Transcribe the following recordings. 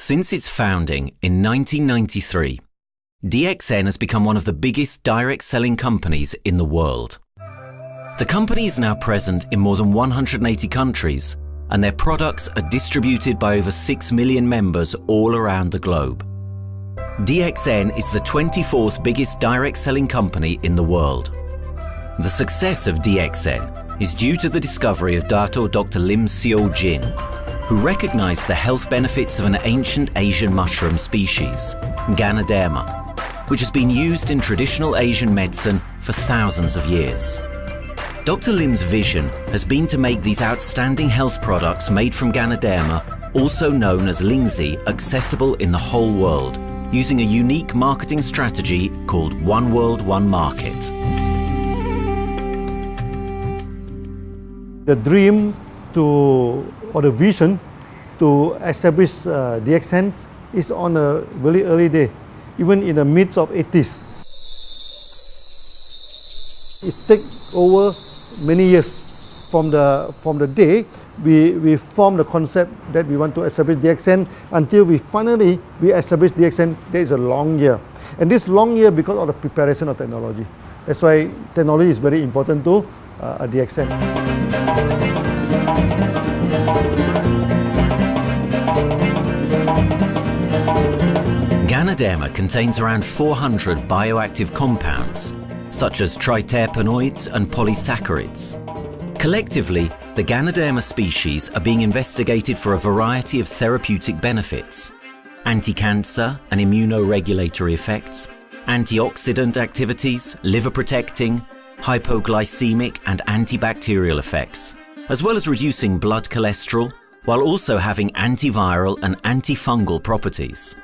Since its founding in 1993, DXN has become one of the biggest direct selling companies in the world. The company is now present in more than 180 countries, and their products are distributed by over 6 million members all around the globe. DXN is the 24th biggest direct selling company in the world. The success of DXN is due to the discovery of Dato Dr. Lim Siow Jin, who recognized the health benefits of an ancient Asian mushroom species, Ganoderma, which has been used in traditional Asian medicine for thousands of years. Dr. Lim's vision has been to make these outstanding health products made from Ganoderma, also known as Lingzhi, accessible in the whole world, using a unique marketing strategy called One World, One Market. The dream or the vision to establish DXN is on a very early day, even in the midst of 80s. It takes over many years from the day we formed the concept that we want to establish DXN until we finally establish DXN. There is a long year, and this long year because of the preparation of technology. That's why technology is very important to DXN. Ganoderma contains around 400 bioactive compounds, such as triterpenoids and polysaccharides. Collectively, the Ganoderma species are being investigated for a variety of therapeutic benefits: anti-cancer and immunoregulatory effects, antioxidant activities, liver protecting, hypoglycemic and antibacterial effects, as well as reducing blood cholesterol, while also having antiviral and antifungal properties.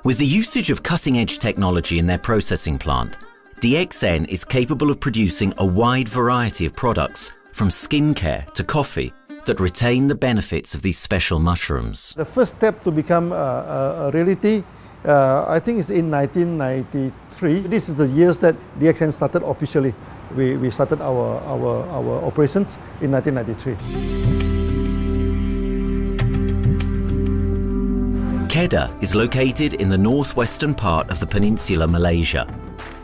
With the usage of cutting-edge technology in their processing plant, DXN is capable of producing a wide variety of products, from skincare to coffee, that retain the benefits of these special mushrooms. The first step to become a reality, I think, is in 1993. This is the years that DXN started officially. We started our operations in 1993. Kedah is located in the northwestern part of the Peninsula Malaysia,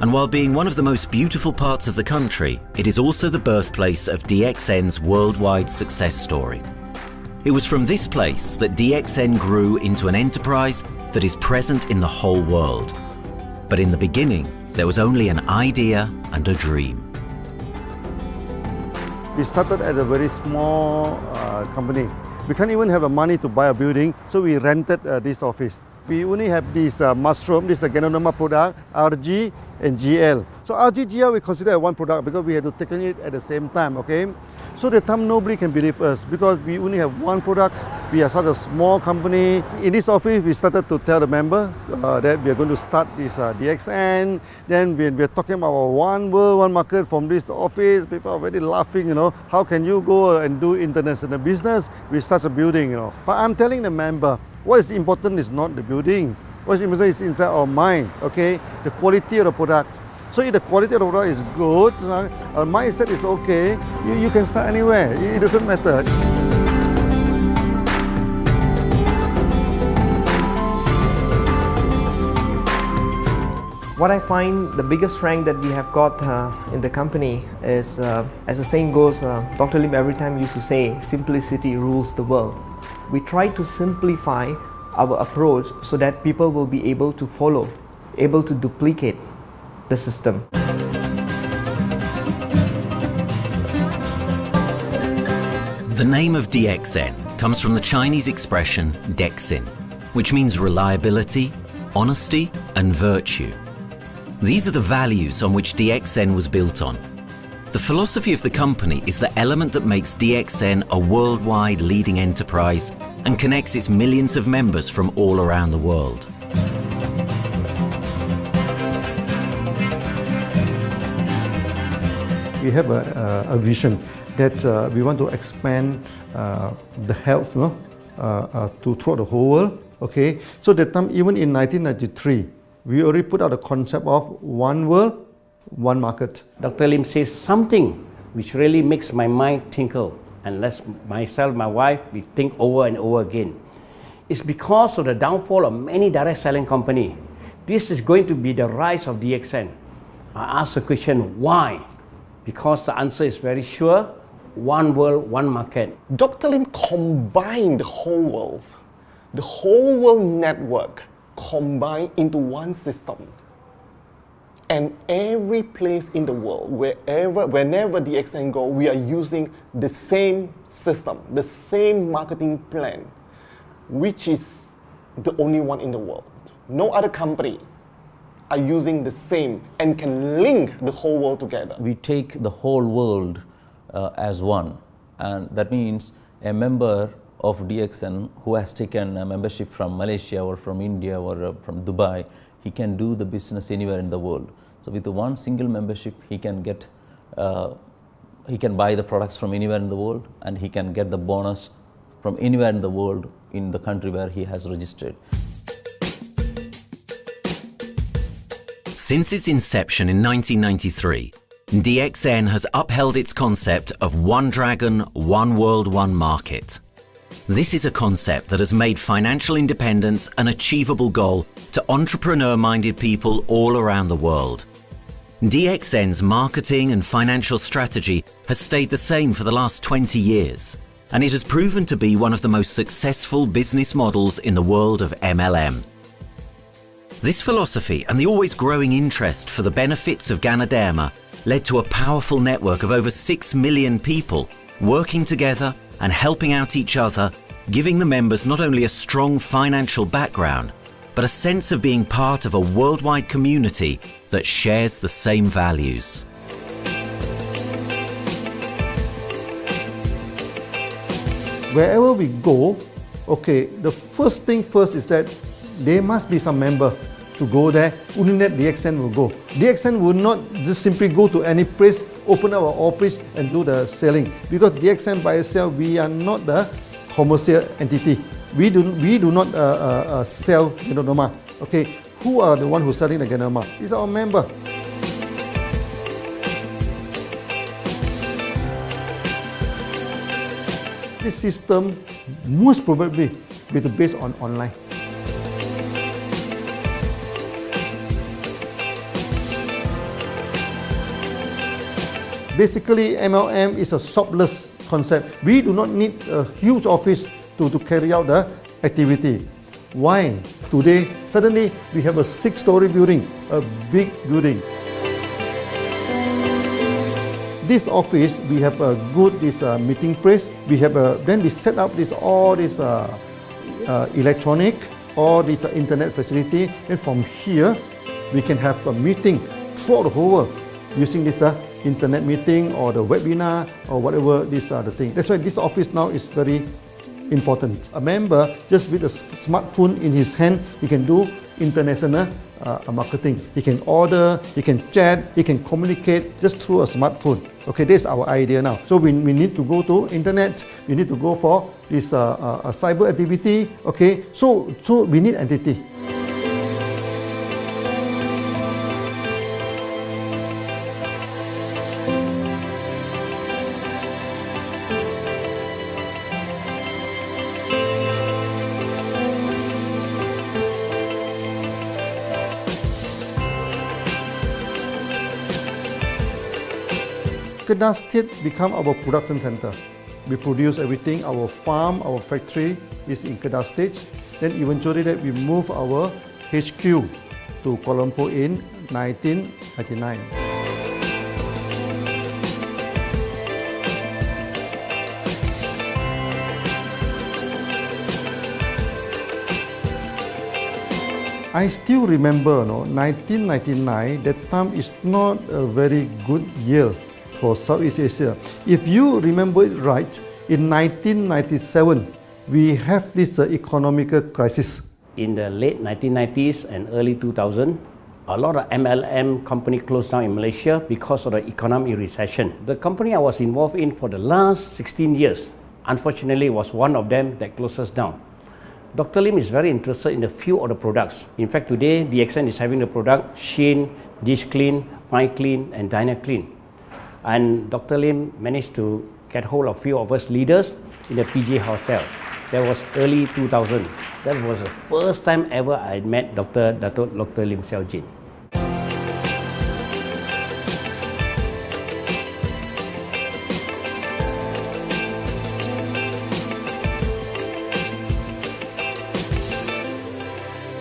and while being one of the most beautiful parts of the country, it is also the birthplace of DXN's worldwide success story. It was from this place that DXN grew into an enterprise that is present in the whole world. But in the beginning, there was only an idea and a dream. We started at a very small company. We can't even have the money to buy a building, so we rented this office. We only have this mushroom, this is a Ganoderma product, RG and GL. So RG, GL we consider as one product because we had to take it at the same time, okay? So the time nobody can believe us because we only have one product. We are such a small company. In this office, we started to tell the member that we are going to start this DXN. Then we are talking about one world, one market from this office. People are very laughing, you know. How can you go and do international business with such a building, you know? But I'm telling the member, what is important is not the building. What is important is inside our mind, okay? The quality of the product. So if the quality of the product is good, our mindset is okay, you can start anywhere. It doesn't matter. What I find the biggest strength that we have got in the company is, as the saying goes, Dr. Lim every time used to say, simplicity rules the world. We try to simplify our approach so that people will be able to follow, able to duplicate the system. The name of DXN comes from the Chinese expression DXN, which means reliability, honesty, and virtue. These are the values on which DXN was built on. The philosophy of the company is the element that makes DXN a worldwide leading enterprise and connects its millions of members from all around the world. We have a vision that we want to expand the health to throughout the whole world. Okay, so that time, even in 1993, we already put out the concept of one world, one market. Dr. Lim says something which really makes my mind tinkle, and lets myself, my wife, we think over and over again. It's because of the downfall of many direct selling companies. This is going to be the rise of DXN. I ask the question, why? Because the answer is very sure, one world, one market. Dr. Lim combined the whole world network combined into one system. And every place in the world, whenever DXN go, we are using the same system, the same marketing plan, which is the only one in the world. No other company are using the same and can link the whole world together. We take the whole world as one, and that means a member of DXN who has taken a membership from Malaysia or from India or from Dubai, he can do the business anywhere in the world. So with the one single membership, he can get, he can buy the products from anywhere in the world, and he can get the bonus from anywhere in the world in the country where he has registered. Since its inception in 1993, DXN has upheld its concept of one dragon, one world, one market. This is a concept that has made financial independence an achievable goal to entrepreneur-minded people all around the world. DXN's marketing and financial strategy has stayed the same for the last 20 years, and it has proven to be one of the most successful business models in the world of MLM. This philosophy and the always growing interest for the benefits of Ganoderma led to a powerful network of over 6 million people working together and helping out each other, giving the members not only a strong financial background, but a sense of being part of a worldwide community that shares the same values. Wherever we go, okay, the first thing first is that there must be some member to go there. Only that DXN will go. DXN will not just simply go to any place, open our office and do the selling. Because DXN by itself, we are not the commercial entity. We do not sell Ganoderma. Okay, who are the one who's selling the Ganoderma? It's our member. This system most probably will be based on online. Basically, MLM is a shopless concept. We do not need a huge office to carry out the activity. Why? Today, suddenly we have a 6-story building, a big building. This office, we have a good meeting place. We have then we set up all this electronic, all this internet facility, and from here we can have a meeting throughout the whole world using this internet meeting or the webinar or whatever these are the things. That's why this office now is very important. A member, just with a smartphone in his hand, he can do international marketing. He can order, he can chat, he can communicate just through a smartphone. Okay, that's our idea now. So we need to go to internet, we need to go for this cyber activity. Okay, so we need entity. Kedah State become our production center. We produce everything. Our farm, our factory is in Kedah State. Then eventually that we move our HQ to Kuala Lumpur in 1999. I still remember, 1999, that time is not a very good year for Southeast Asia. If you remember it right, in 1997, we have this economical crisis. In the late 1990s and early 2000, a lot of MLM companies closed down in Malaysia because of the economic recession. The company I was involved in for the last 16 years, unfortunately, was one of them that closes down. Dr. Lim is very interested in a few of the products. In fact, today, DXN is having the product Sheen, Dish Clean, My Clean, and Diner Clean. And Dr. Lim managed to get hold of a few of us leaders in the PJ Hotel. That was early 2000. That was the first time ever I met Dato Dr. Lim Siow Jin.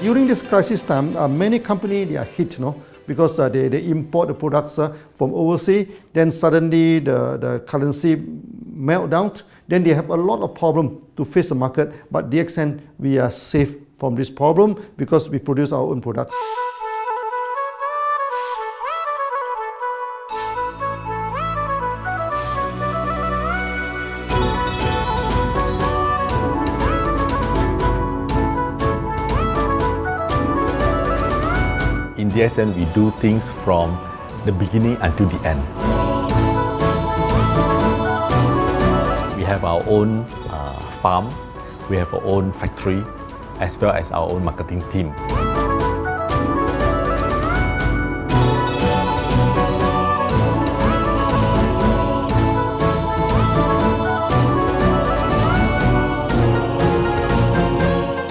During this crisis time, many companies are hit, because they import the products from overseas. Then suddenly the currency melt down. Then they have a lot of problem to face the market. But DXN, we are safe from this problem because we produce our own products. In DXN, we do things from the beginning until the end. We have our own farm, we have our own factory, as well as our own marketing team.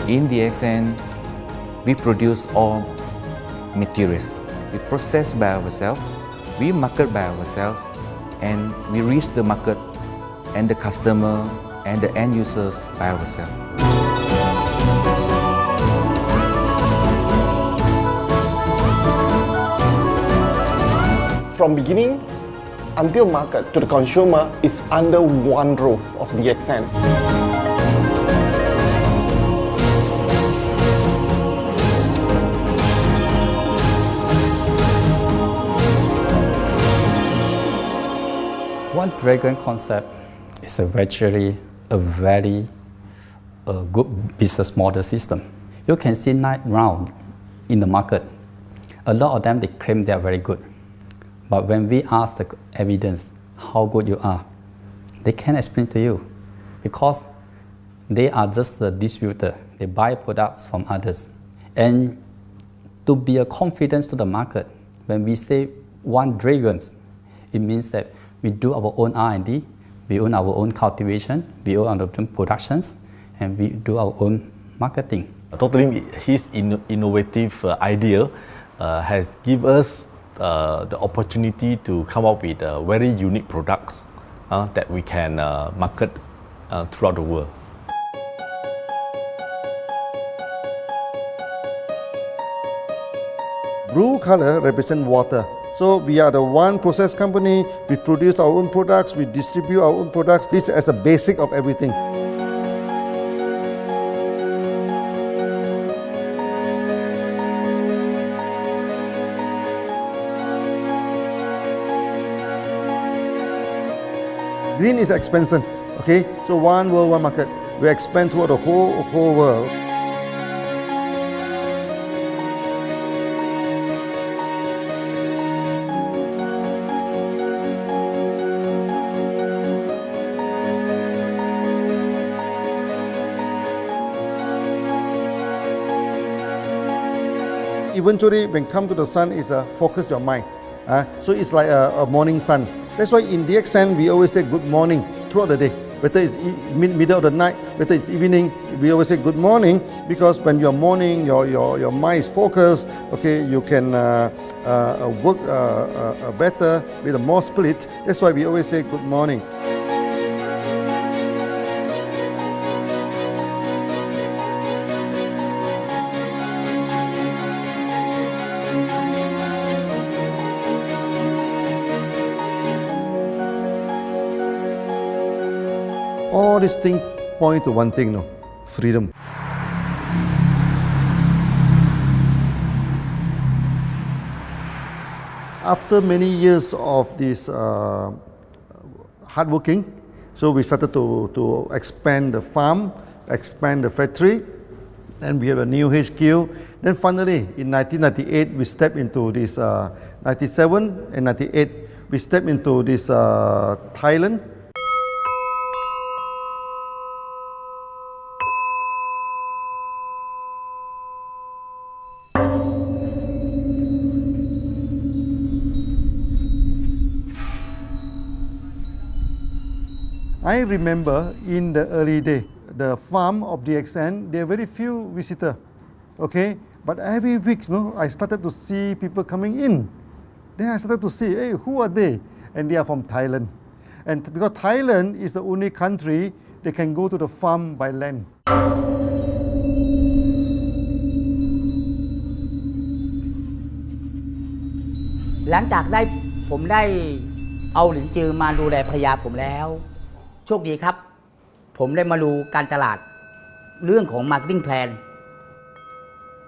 In DXN, we produce all materials. We process by ourselves, we market by ourselves, and we reach the market and the customer and the end users by ourselves. From beginning until market to the consumer is under one roof of DXN. One Dragon concept is a very good business model system. You can see 9 rounds in the market. A lot of them, they claim they are very good. But when we ask the evidence how good you are, they can't explain to you because they are just a distributor. They buy products from others. And to be a confidence to the market, when we say one Dragon, it means that we do our own R&D, we own our own cultivation, we own our own productions, and we do our own marketing. Dr. Lim, his innovative idea has given us the opportunity to come up with very unique products that we can market throughout the world. Blue color represents water. So we are the one process company, we produce our own products, we distribute our own products. This is as a basic of everything. Green is expansion, okay? So one world, one market. We expand throughout the whole world. Eventually, when come to the sun, is focus your mind. So it's like a morning sun. That's why in DXN, we always say good morning throughout the day. Whether it's middle of the night, whether it's evening, we always say good morning because when you're morning, your mind is focused. Okay, you can work better with a more spirit. That's why we always say good morning. All these things point to one thing, freedom. After many years of this hard working, so we started to expand the farm, expand the factory, and we have a new HQ. Then finally, in 1998, we stepped into this, 97 and 98, we stepped into this Thailand. I remember in the early day, the farm of DXN, there are very few visitors, okay? But every week, I started to see people coming in. Then I started to see, hey, who are they? And they are from Thailand. And because Thailand is the only country they can go to the farm by land. หลังจากผมได้เอาหลินจือมาดูแลภรรยาผมแล้วโชคดีครับผมได้มาดูการตลาดเรื่องของ Marketing Plan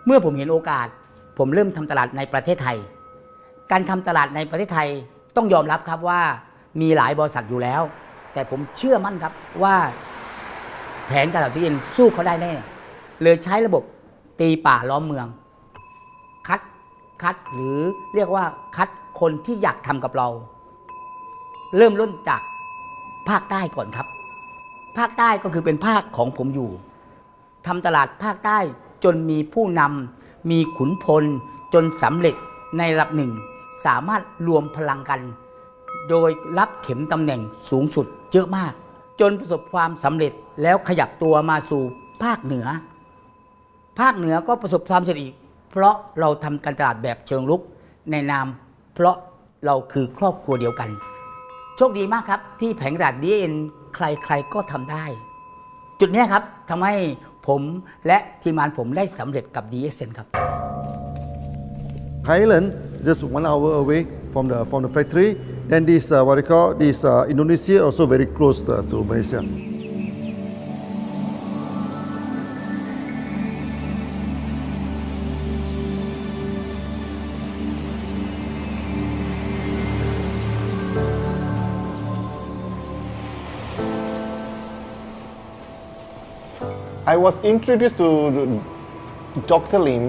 เมื่อผมเห็นโอกาสผมเริ่มทำตลาดในประเทศไทยการทำตลาดในประเทศไทยต้องยอมรับครับว่ามีหลายบริษัทอยู่แล้วแต่ผมเชื่อมั่นครับว่าแผนการตลาดที่เอ็นสู้เขาได้แน่เลยใช้ระบบตีป่าล้อมเมืองคัดหรือเรียกว่าคัดคนที่อยากทำกับเราเริ่มต้นจากภาคใต้ก่อนครับภาคใต้ก็คือเป็นภาคของผมอยู่ทำตลาดภาคใต้จนมีผู้นำมีขุนพลจนสำเร็จในระดับหนึ่งสามารถรวมพลังกันโดยรับเข็มตำแหน่งสูงสุดเยอะมากจนประสบความสำเร็จแล้วขยับตัวมาสู่ภาคเหนือก็ประสบความสำเร็จอีกเพราะเราทำการตลาดแบบเชิงรุกในนามเพราะเราคือครอบครัวเดียวกันโชคดีมากครับที่แผงตลาด DXN ใครๆก็ทำได้จุดนี้ครับทำให้ผมและทีมงานผมได้สำเร็จกับ DXN ครับ Thailand just 1 hour away from the factory. Then this what they call this Indonesia also very close to Malaysia. I was introduced to Dr. Lim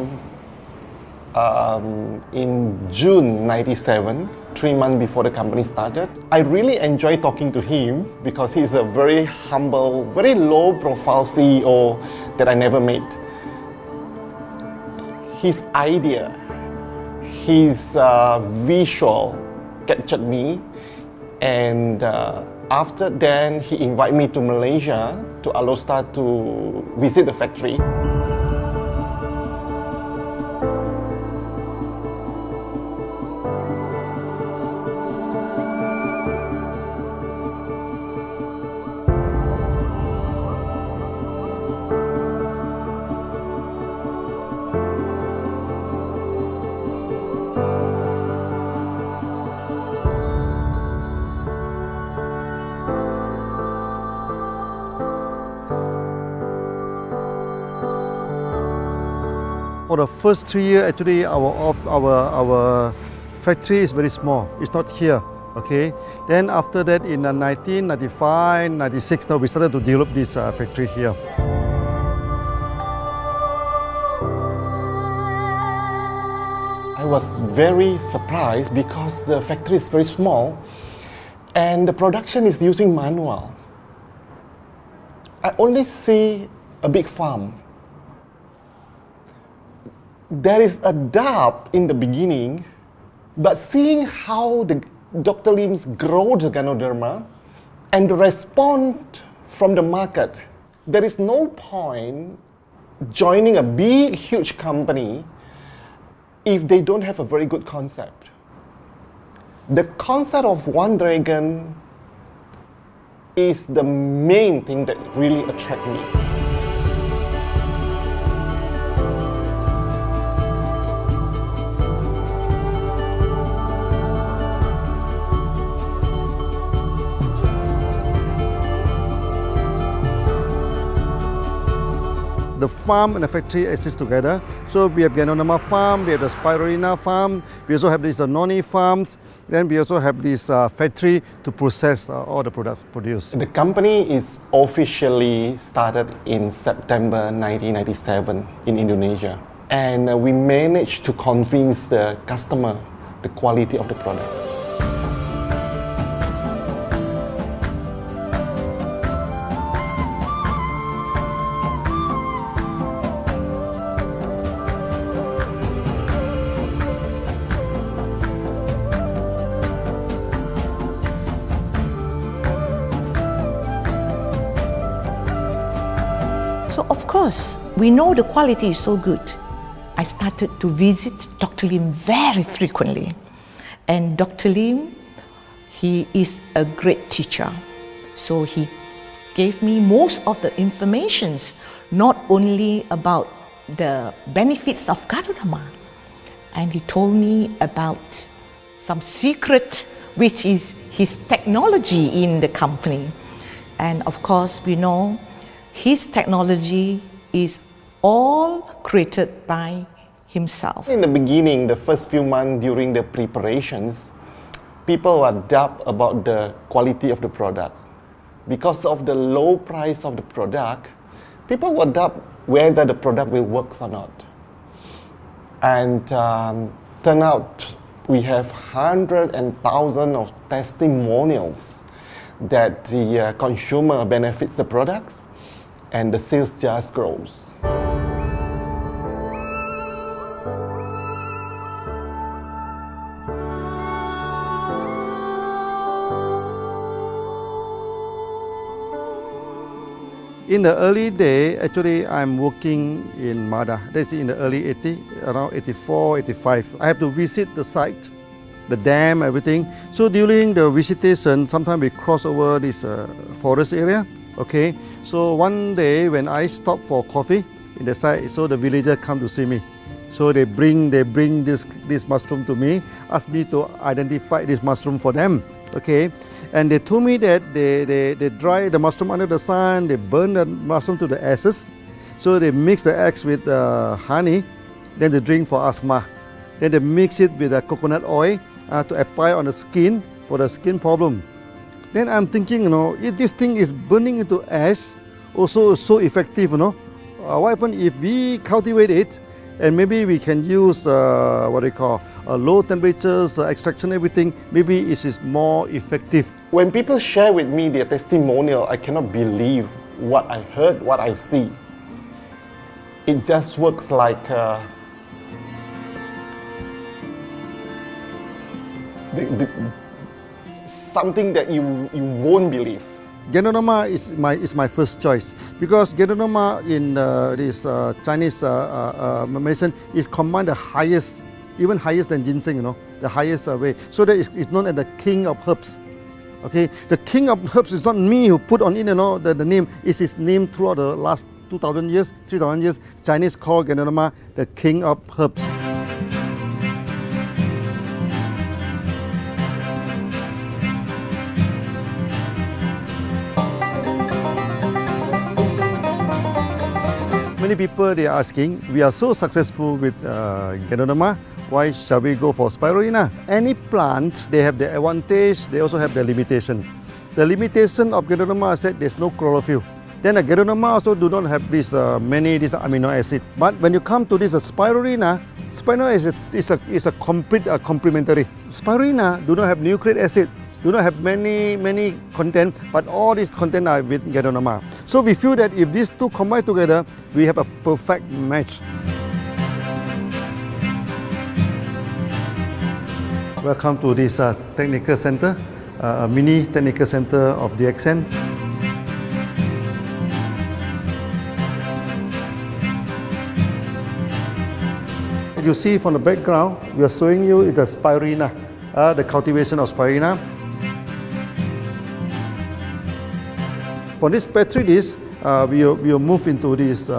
in June '97, 3 months before the company started. I really enjoyed talking to him because he's a very humble, very low-profile CEO that I never met. His idea, his visual captured me, and after then he invited me to Malaysia to allow staff to visit the factory. For the first 3 years, actually, our factory is very small. It's not here, okay? Then after that, in 1995, 96, now we started to develop this factory here. I was very surprised because the factory is very small and the production is using manual. I only see a big farm. There is a doubt in the beginning, but seeing how Dr. Lim's grow the Ganoderma and the response from the market, there is no point joining a big, huge company if they don't have a very good concept. The concept of One Dragon is the main thing that really attracts me. The farm and the factory exist together. So we have Ganoderma farm, we have the spirulina farm, we also have these noni farms, then we also have this factory to process all the products produced. The company is officially started in September 1997 in Indonesia. And we managed to convince the customer the quality of the product. because we know the quality is so good, I started to visit Dr. Lim very frequently. And Dr. Lim, he is a great teacher. So he gave me most of the informations, not only about the benefits of Ganoderma, and he told me about some secret, which is his technology in the company. And of course, we know his technology is all created by himself. In the beginning, the first few months during the preparations, people were doubt about the quality of the product. Because of the low price of the product, people were doubt whether the product will work or not. And turn out we have hundreds and thousands of testimonials that the consumer benefits the products and the sales just grows. In the early day, actually, I'm working in Mada. That's in the early 80s, around 84, 85. I have to visit the site, the dam, everything. So during the visitation, sometimes we cross over this forest area. Okay. So one day when I stop for coffee in the site, so the villagers come to see me. So they bring this mushroom to me, ask me to identify this mushroom for them. Okay. And they told me that they dry the mushroom under the sun, they burn the mushroom to the ashes. So they mix the eggs with honey, then they drink for asthma. Then they mix it with coconut oil to apply on the skin for the skin problem. Then I'm thinking, you know, if this thing is burning into ash, also so effective, you know, what happens if we cultivate it and maybe we can use what they call low temperatures, extraction, everything, maybe it is more effective. When people share with me their testimonial, I cannot believe what I heard, what I see. It just works like something that you won't believe. Ganoderma is my first choice because Ganoderma in this Chinese medicine is combined the highest, even higher than ginseng, you know, the highest way. So that it's known as the king of herbs. Okay, the king of herbs is not me who put on it, you know, the name. It's his name throughout the last 2,000 years, 3,000 years. Chinese call Ganoderma the king of herbs. Many people they are asking, we are so successful with Ganoderma, why shall we go for spirulina? Any plant, they have their advantage, they also have their limitation. The limitation of Ganoderma is that there's no chlorophyll. Then the Ganoderma also do not have this many amino acid. But when you come to this spirulina, spirulina is a complete complementary. Spirulina do not have nucleic acid, do not have many content, but all these content are with Ganoderma. So we feel that if these two combine together, we have a perfect match. Welcome to this technical center, a mini technical center of DXN. You see from the background, we are showing you the spirulina, the cultivation of spirulina. For this petri dish, we will move into this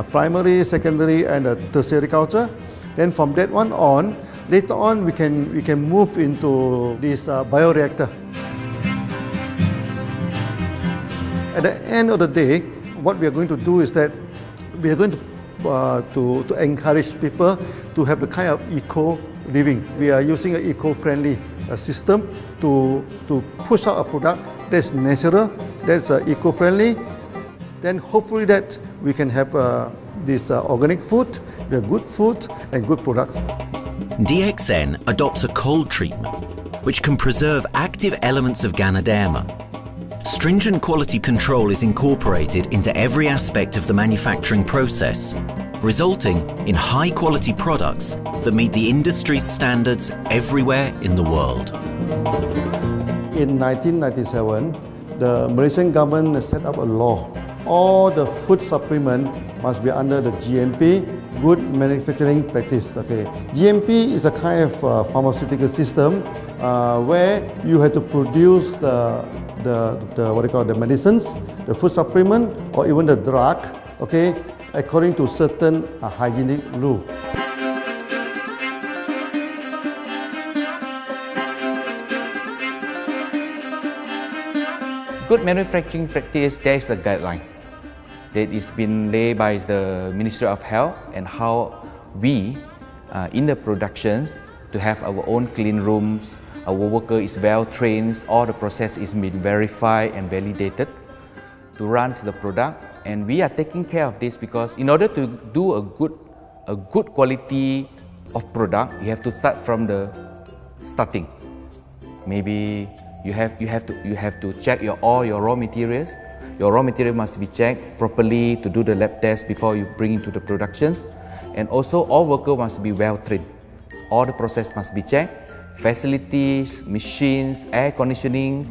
primary, secondary, and tertiary culture. Then from that one on, later on we can move into this bioreactor. At the end of the day, what we are going to do is that we are going to encourage people to have the kind of eco living. We are using an eco-friendly system to push out a product that's natural, that's eco-friendly. Then hopefully that we can have this organic food, the good food and good products. DXN adopts a cold treatment which can preserve active elements of Ganoderma. Stringent quality control is incorporated into every aspect of the manufacturing process, resulting in high-quality products that meet the industry's standards everywhere in the world. In 1997, the Malaysian government set up a law all the food supplement must be under the GMP, good manufacturing practice. Okay, GMP is a kind of pharmaceutical system where you have to produce the what they call the medicines, the food supplement, or even the drug. Okay, according to certain hygienic rule. Good manufacturing practice, there is a guideline that is been laid by the Ministry of Health, and how we in the productions to have our own clean rooms, our worker is well trained, all the process is been verified and validated to run the product, and we are taking care of this because in order to do a good quality of product, you have to start from the starting. Maybe you have to check all your raw materials. Your raw material must be checked properly to do the lab test before you bring into the productions. And also all workers must be well trained. All the process must be checked. Facilities, machines, air conditioning.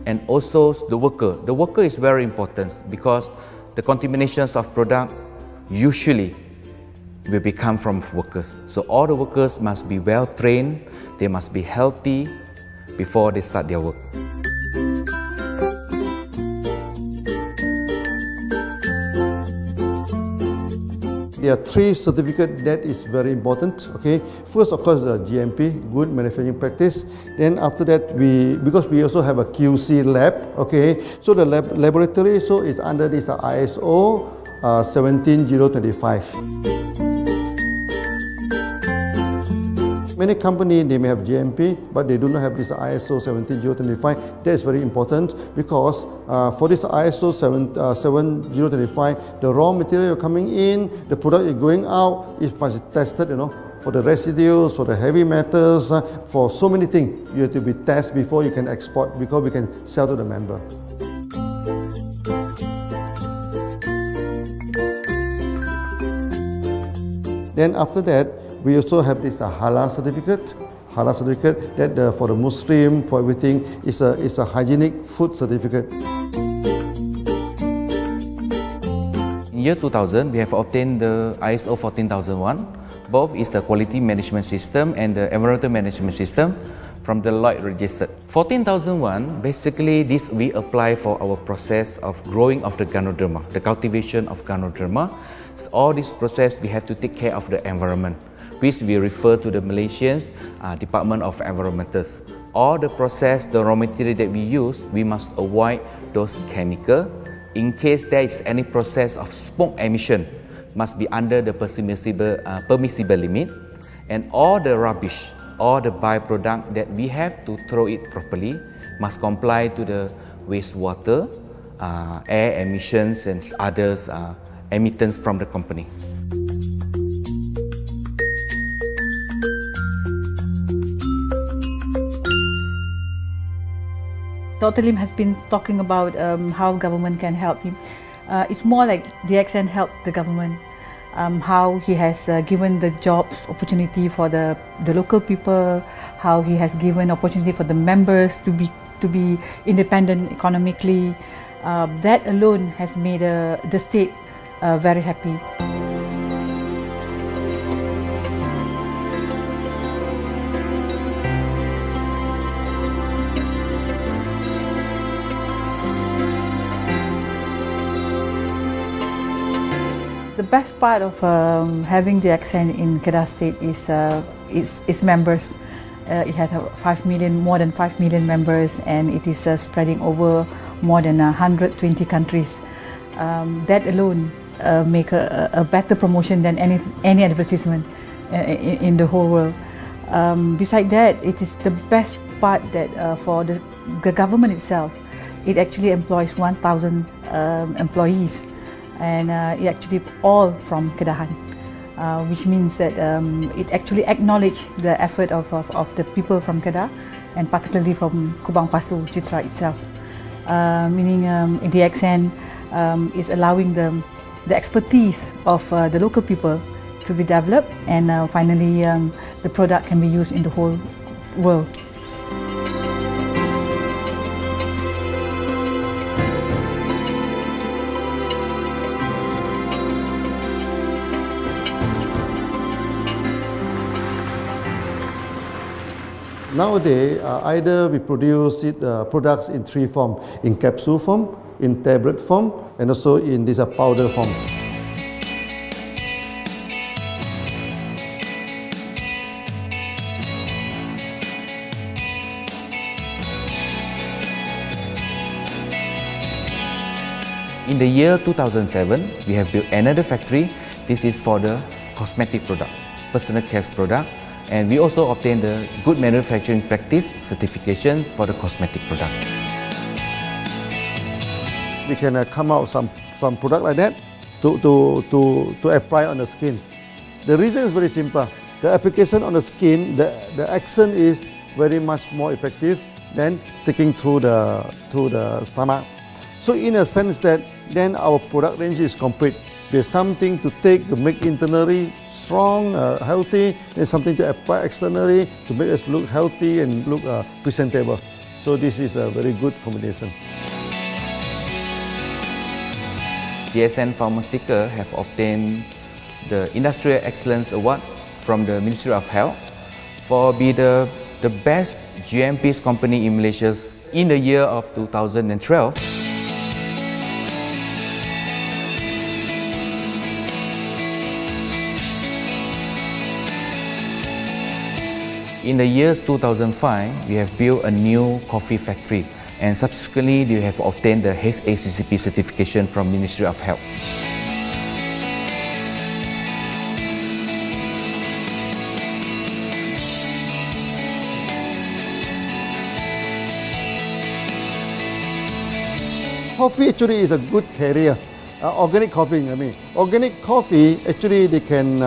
And also the worker. The worker is very important because the contaminations of product usually will become from workers. So all the workers must be well trained, they must be healthy before they start their work. There are 3 certificates that is very important. Okay, first of course the GMP, good manufacturing practice. Then after that because we also have a QC lab. Okay, so the laboratory is under this ISO 17025. Many companies, they may have GMP, but they do not have this ISO 17025. That is very important because for this ISO 17025, the raw material coming in, the product is going out, it must be tested, for the residues, for the heavy metals, for so many things. You have to be tested before you can export, because we can sell to the member. Then after that, we also have this halal certificate. Halal certificate that for the Muslim, for everything, is a hygienic food certificate. In year 2000, we have obtained the ISO 14001. Both is the quality management system and the environmental management system from the Deloitte registered. 14001, basically this we apply for our process of growing of the Ganoderma, the cultivation of Ganoderma. So all this process we have to take care of the environment, which we refer to the Malaysians Department of Environmentals. All the process, the raw material that we use, we must avoid those chemicals. In case there is any process of smoke emission, must be under the permissible limit, and all the rubbish, all the byproduct that we have to throw it properly must comply to the wastewater, air emissions and others emittance from the company. Dr. Lim has been talking about how government can help him. It's more like DXN helped the government, how he has given the jobs opportunity for the local people, how he has given opportunity for the members to be independent economically. That alone has made the state very happy. The best part of having DXN in Kedah State is its members. It had more than 5 million members, and it is spreading over more than 120 countries. That alone make a better promotion than any advertisement in the whole world. Besides that, it is the best part that for the government itself, it actually employs 1,000 employees. And it actually all from Kedahan, which means that it actually acknowledges the effort of the people from Kedah, and particularly from Kubang Pasu Citra itself. Meaning DXN is allowing the expertise of the local people to be developed, and finally the product can be used in the whole world. Nowadays, either we produce products in three forms: in capsule form, in tablet form, and also in this powder form. In the year 2007, we have built another factory. This is for the cosmetic product, personal care product, and we also obtained the Good Manufacturing Practice certifications for the cosmetic product. We can come out some product like that to apply on the skin. The reason is very simple. The application on the skin, the action is very much more effective than taking through the stomach. So in a sense that then our product range is complete. There's something to take to make internally strong, healthy, and something to apply externally to make us look healthy and look presentable. So this is a very good combination. DXN Pharmaceutical have obtained the Industrial Excellence Award from the Ministry of Health for being the best GMP company in Malaysia in the year of 2012. In the years 2005, we have built a new coffee factory, and subsequently we have obtained the HACE ACCP certification from Ministry of Health. Coffee actually is a good carrier. Organic coffee, I mean. Organic coffee, actually they can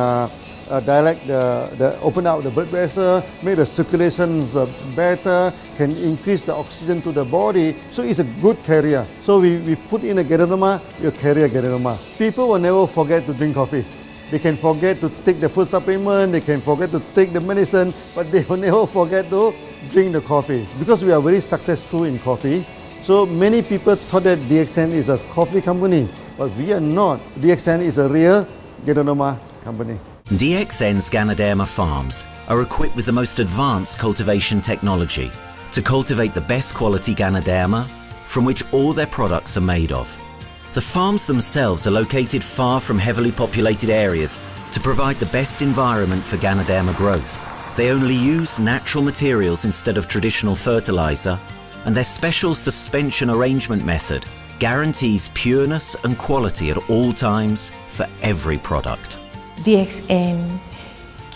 open out the blood vessel, make the circulations better, can increase the oxygen to the body. So it's a good carrier. So we put in a Ganoderma, you carry a Ganoderma. People will never forget to drink coffee. They can forget to take the food supplement, they can forget to take the medicine, but they will never forget to drink the coffee. Because we are very successful in coffee, so many people thought that DXN is a coffee company, but we are not. DXN is a real Ganoderma company. DXN's Ganoderma farms are equipped with the most advanced cultivation technology to cultivate the best quality Ganoderma from which all their products are made of. The farms themselves are located far from heavily populated areas to provide the best environment for Ganoderma growth. They only use natural materials instead of traditional fertilizer, and their special suspension arrangement method guarantees pureness and quality at all times for every product. DXN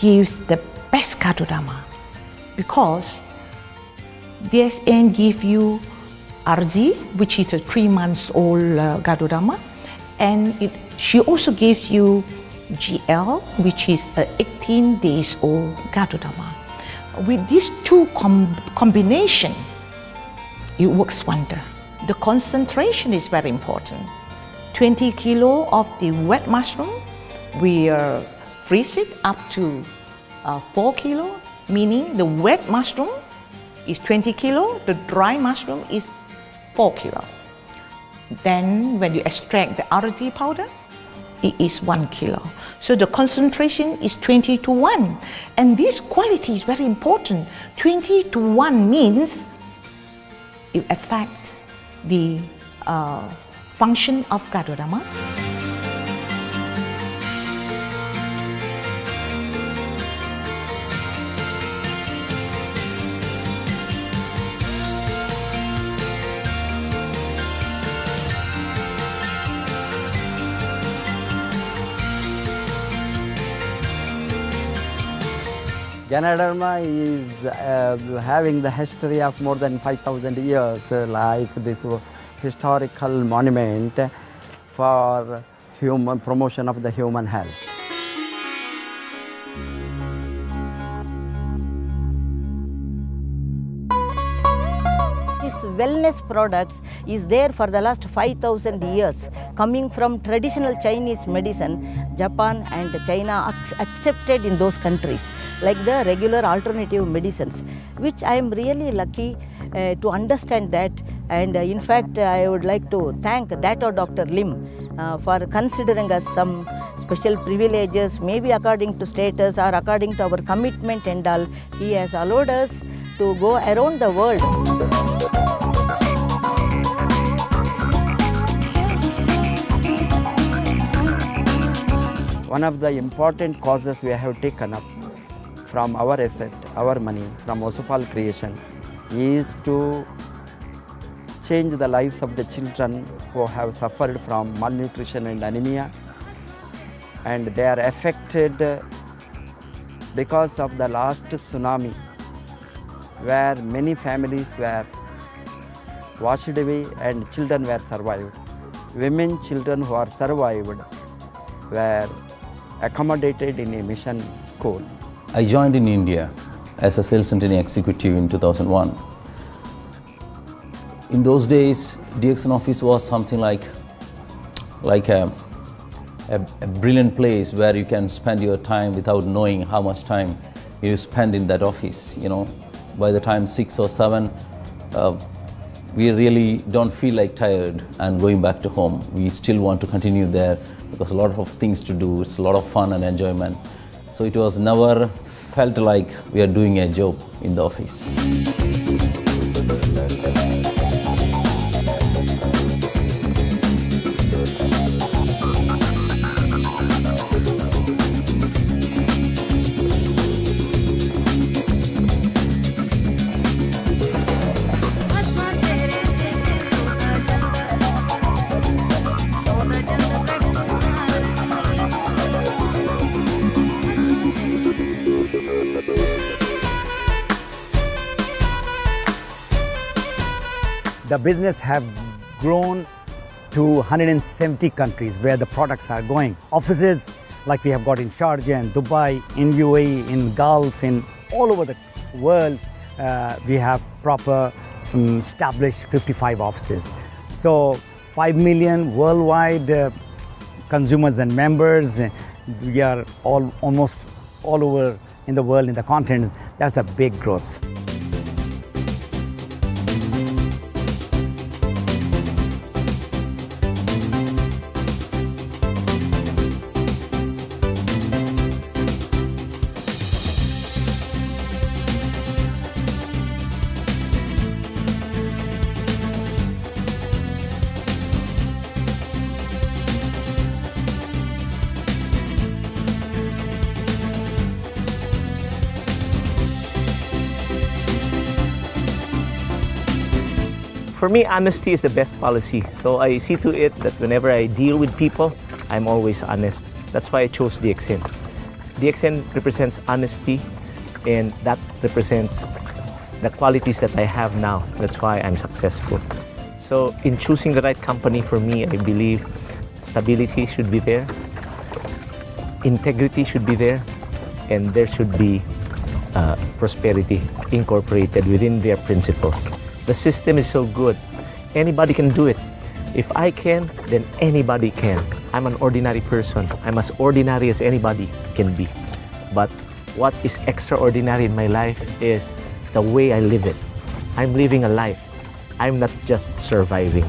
gives the best Ganoderma because DXN gives you RZ, which is a 3 months old Ganoderma, and she also gives you GL, which is a 18 days old Ganoderma. With these two combination, it works wonder. The concentration is very important. 20 kilo of the wet mushroom, we freeze it up to 4 kilo, meaning the wet mushroom is 20 kilo, the dry mushroom is 4 kilo. Then when you extract the RZ powder, it is 1 kilo. So the concentration is 20 to 1. And this quality is very important. 20 to 1 means it affects the function of Ganoderma. Ganoderma is having the history of more than 5,000 years, like this historical monument for promotion of the human health. This wellness products is there for the last 5,000 years, coming from traditional Chinese medicine. Japan and China accepted in those countries, like the regular alternative medicines, which I am really lucky to understand that. And in fact, I would like to thank Dato Dr. Lim for considering us some special privileges, maybe according to status or according to our commitment and all. He has allowed us to go around the world. One of the important causes we have taken up from our asset, our money, from Osopal creation, is to change the lives of the children who have suffered from malnutrition and anemia, and they are affected because of the last tsunami, where many families were washed away and children were survived. Women, children who are survived were accommodated in a mission school. I joined in India as a sales and training executive in 2001. In those days, DXN office was something like a brilliant place where you can spend your time without knowing how much time you spend in that office. You know, by the time 6 or 7, we really don't feel like tired and going back to home. We still want to continue there because a lot of things to do. It's a lot of fun and enjoyment. So it was never felt like we are doing a job in the office. The business have grown to 170 countries where the products are going. Offices like we have got in Sharjah and Dubai, in UAE, in Gulf, in all over the world, we have proper established 55 offices. So 5 million worldwide consumers and members. We are almost all over in the world, in the continent. That's a big growth. For me, honesty is the best policy. So I see to it that whenever I deal with people, I'm always honest. That's why I chose DXN. DXN represents honesty, and that represents the qualities that I have now. That's why I'm successful. So in choosing the right company for me, I believe stability should be there, integrity should be there, and there should be prosperity incorporated within their principle. The system is so good. Anybody can do it. If I can, then anybody can. I'm an ordinary person. I'm as ordinary as anybody can be. But what is extraordinary in my life is the way I live it. I'm living a life. I'm not just surviving.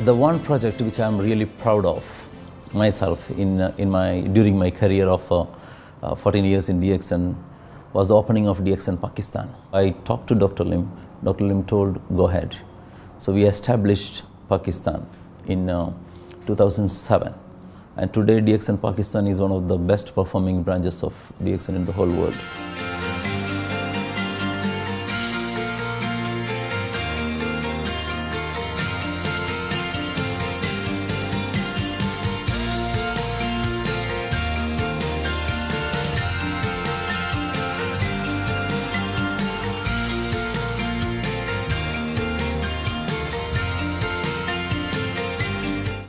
The one project which I am really proud of myself during my career of 14 years in DXN was the opening of DXN Pakistan. I talked to Dr. Lim. Dr. Lim told, go ahead. So we established Pakistan in 2007. And today DXN Pakistan is one of the best performing branches of DXN in the whole world.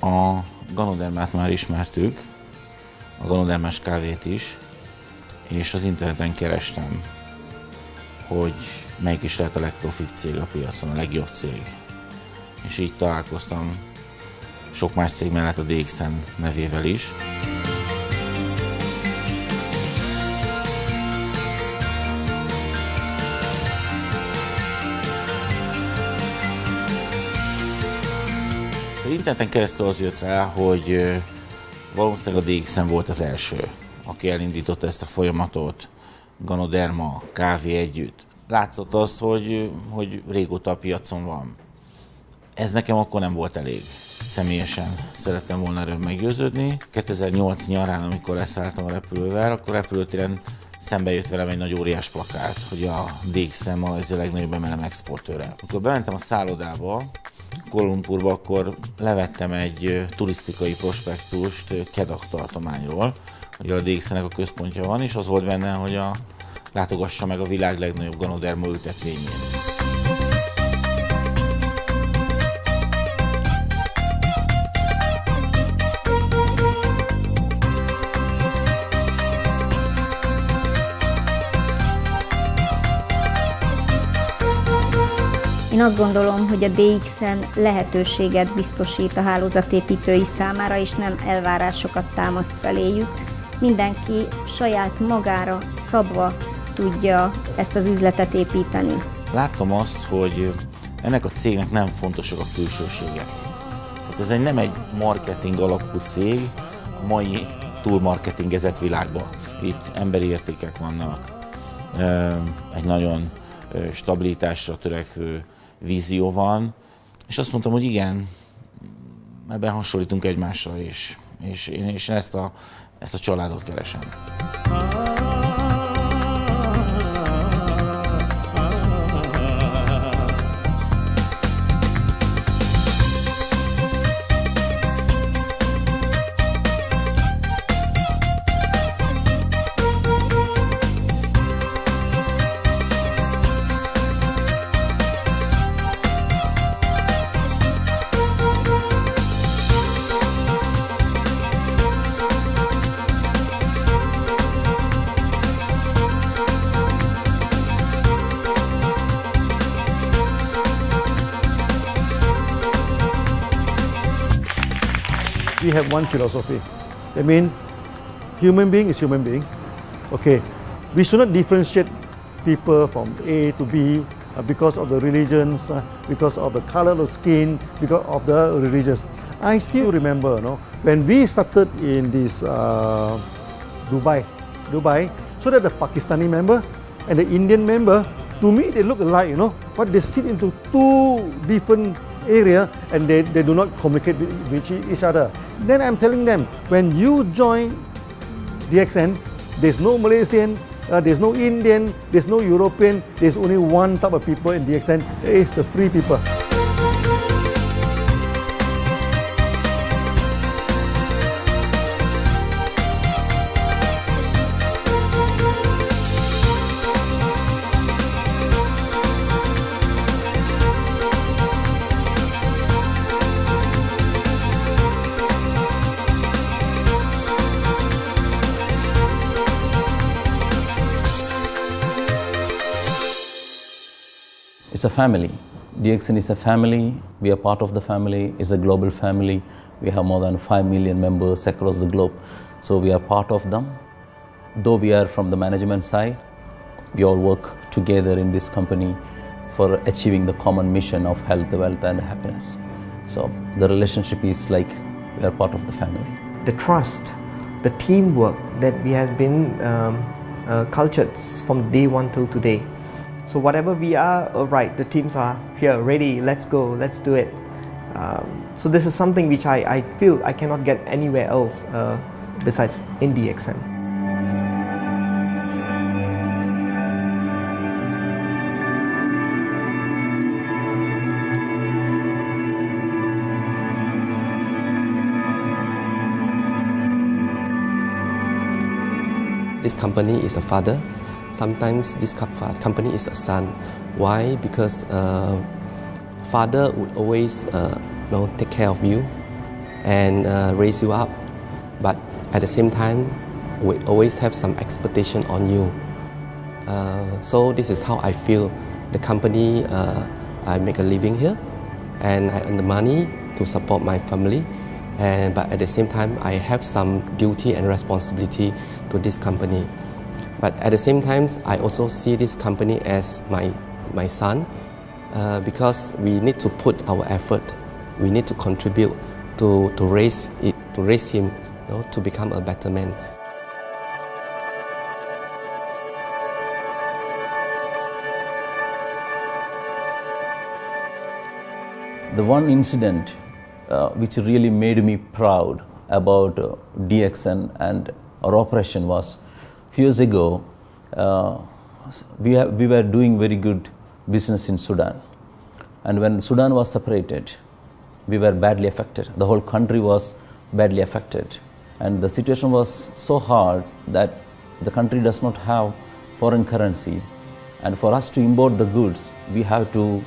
A Ganodermát már ismertük, a Ganodermás kávét is, és az interneten kerestem, hogy melyik is lehet a legprofit cég a piacon, a legjobb cég. És így találkoztam sok más cég mellett a DXN nevével is. Az interneten keresztül az jött rá, hogy valószínűleg a DXN volt az első, aki elindította ezt a folyamatot, Ganoderma, kávé együtt. Látszott azt, hogy régóta a piacon van. Ez nekem akkor nem volt elég. Személyesen szerettem volna erről meggyőződni. 2008 nyarán, amikor leszálltam a repülővel, akkor repülőtéren szembe jött velem egy nagy óriás plakát, hogy a DXN Malajzia legnagyobb MLM exportőre. Amikor bementem a szállodába, Kuala Lumpurba, akkor levettem egy turisztikai prospektust Kedah tartományról, hogy a DXN-nek a központja van, és az volt benne, hogy látogassa meg a világ legnagyobb Ganoderma ültetvényén. Én azt gondolom, hogy a DXN lehetőséget biztosít a hálózatépítői számára, és nem elvárásokat támaszt feléjük. Mindenki saját magára szabva tudja ezt az üzletet építeni. Láttam azt, hogy ennek a cégnek nem fontosak a külsőségek. Tehát ez nem egy marketing alapú cég a mai túlmarketingezett világban. Itt emberi értékek vannak, egy nagyon stabilitásra törekvő vízió van, és azt mondtam, hogy igen, ebben hasonlítunk egymásra, és én ezt a családot keresem. We have one philosophy. I mean, human being is human being. Okay, we should not differentiate people from A to B because of the religions, because of the color of skin, because of the religions. I still remember, when we started in this Dubai, so that the Pakistani member and the Indian member, to me they look alike, but they sit into two different area and they do not communicate with each other. Then I'm telling them, when you join DXN, there's no Malaysian, there's no Indian, there's no European, there's only one type of people in DXN, it's the free people. It's a family. DXN is a family. We are part of the family. It's a global family. We have more than 5 million members across the globe. So we are part of them. Though we are from the management side, we all work together in this company for achieving the common mission of health, wealth and happiness. So the relationship is like we are part of the family. The trust, the teamwork that we has been cultured from day one till today. So whatever we are, right, the teams are here, ready, let's go, let's do it. So this is something which I feel I cannot get anywhere else besides in DXN. This company is a father. Sometimes this company is a son. Why? Because father would always take care of you, and raise you up. But at the same time, we always have some expectation on you. So this is how I feel. The company, I make a living here, and I earn the money to support my family. But at the same time, I have some duty and responsibility to this company. But at the same time, I also see this company as my son, because we need to put our effort. We need to contribute to raise him, to become a better man. The one incident which really made me proud about DXN and our operation was a few years ago. We were doing very good business in Sudan, and when Sudan was separated, we were badly affected. The whole country was badly affected, and the situation was so hard that the country does not have foreign currency, and for us to import the goods, we have to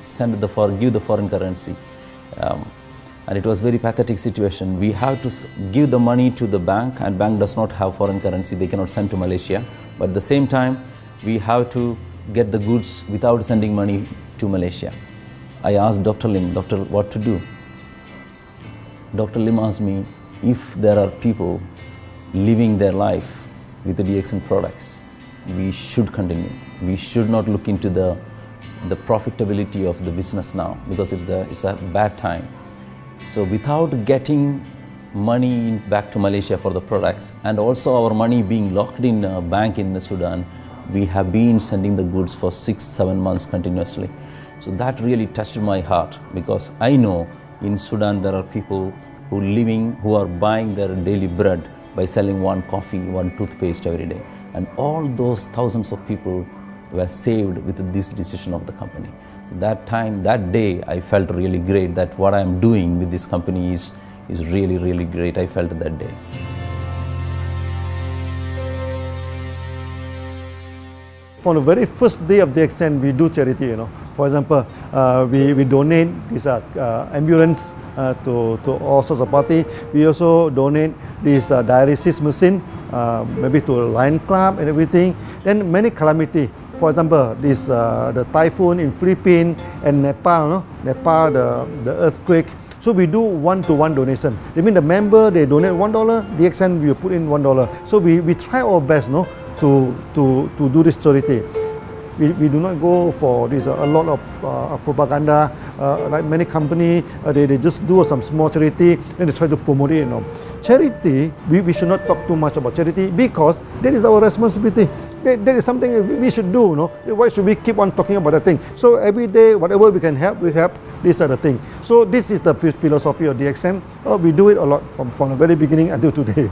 give the foreign currency. And it was very pathetic situation. We have to give the money to the bank, and bank does not have foreign currency. They cannot send to Malaysia. But at the same time, we have to get the goods without sending money to Malaysia. I asked Dr. Lim, "Doctor, what to do?" Dr. Lim asked me, if there are people living their life with the DXN products, we should continue. We should not look into the profitability of the business now, because it's a bad time. So without getting money back to Malaysia for the products, and also our money being locked in a bank in Sudan, we have been sending the goods for 6-7 months continuously. So that really touched my heart, because I know in Sudan there are people who are buying their daily bread by selling one coffee, one toothpaste every day. And all those thousands of people were saved with this decision of the company. That day, I felt really great that what I am doing with this company is really, really great. I felt that day. From the very first day of DXN, we do charity. For example, we donate this ambulance to all sorts of party. We also donate this dialysis machine, maybe to Lion Club and everything. Then many calamity. For example, the typhoon in Philippines and Nepal, the earthquake. So we do one-to-one donation. I mean, the member, they donate $1, DXN will put in $1. So we try our best, to do this charity. We do not go for this a lot of propaganda, like many companies. They just do some small charity and they try to promote it. Charity, we should not talk too much about charity, because that is our responsibility. That is something we should do. Why should we keep on talking about that thing? So every day, whatever we can help, we help. These are the things. So this is the philosophy of DXN. We do it a lot from the very beginning until today.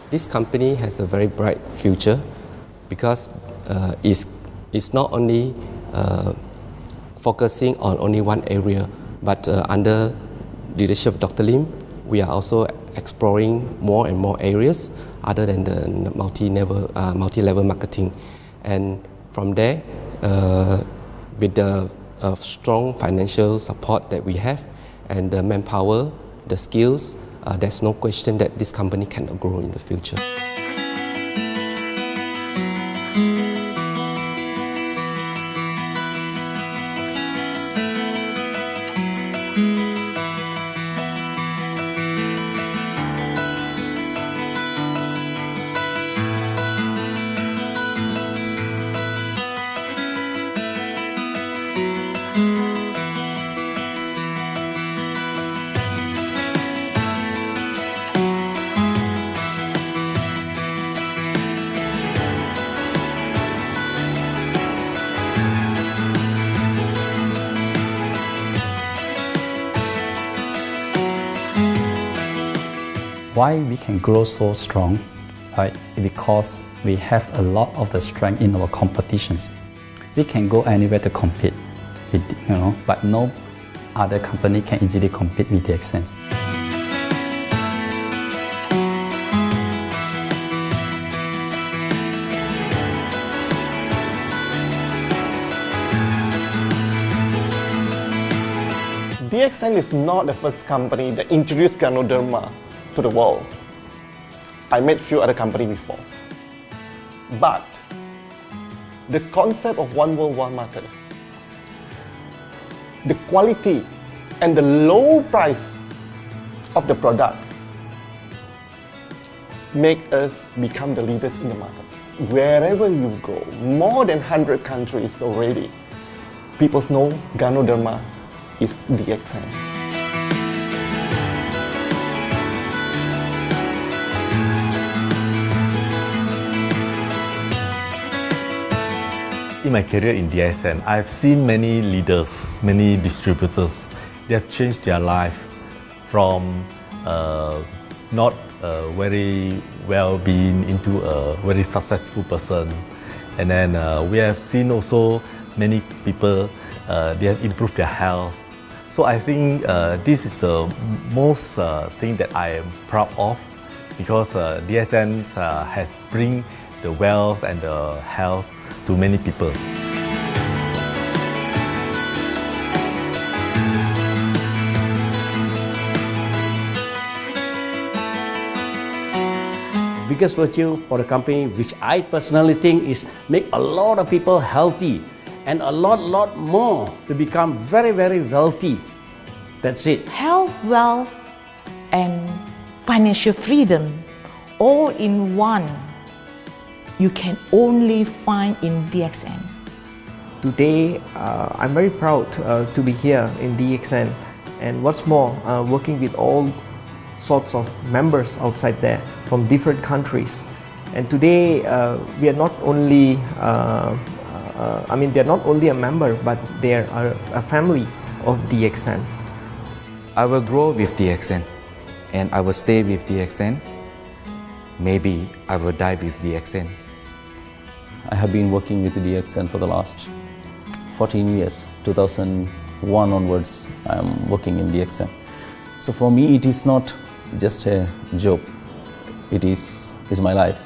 This company has a very bright future, because it's not only focusing on only one area, but under leadership of Dr. Lim, we are also exploring more and more areas other than the multi-level marketing. And from there, with the strong financial support that we have and the manpower, the skills, there's no question that this company cannot grow in the future. Why we can grow so strong? Right? Because we have a lot of the strength in our competitions. We can go anywhere to compete, with, but no other company can easily compete with DXN. DXN is not the first company that introduced Ganoderma to the world. I met few other companies before. But the concept of one world, one market, the quality and the low price of the product make us become the leaders in the market. Wherever you go, more than 100 countries already, people know Ganoderma is DXN. In my career in DXN, I've seen many leaders, many distributors. They have changed their life from not very well-being into a very successful person. And then we have seen also many people, they have improved their health. So I think this is the most thing that I am proud of, because DXN has bring the wealth and the health to many people. Biggest virtue for the company, which I personally think is make a lot of people healthy and a lot more to become very wealthy. That's it. Health, wealth, and financial freedom all in one. You can only find in DXN. Today, I'm very proud to be here in DXN, and what's more, working with all sorts of members outside there from different countries. And today, we are not only, they're not only a member, but they're a family of DXN. I will grow with DXN, and I will stay with DXN. Maybe I will die with DXN. I have been working with DXN for the last 14 years. 2001 onwards, I am working in DXN. So for me, it is not just a job. It is my life.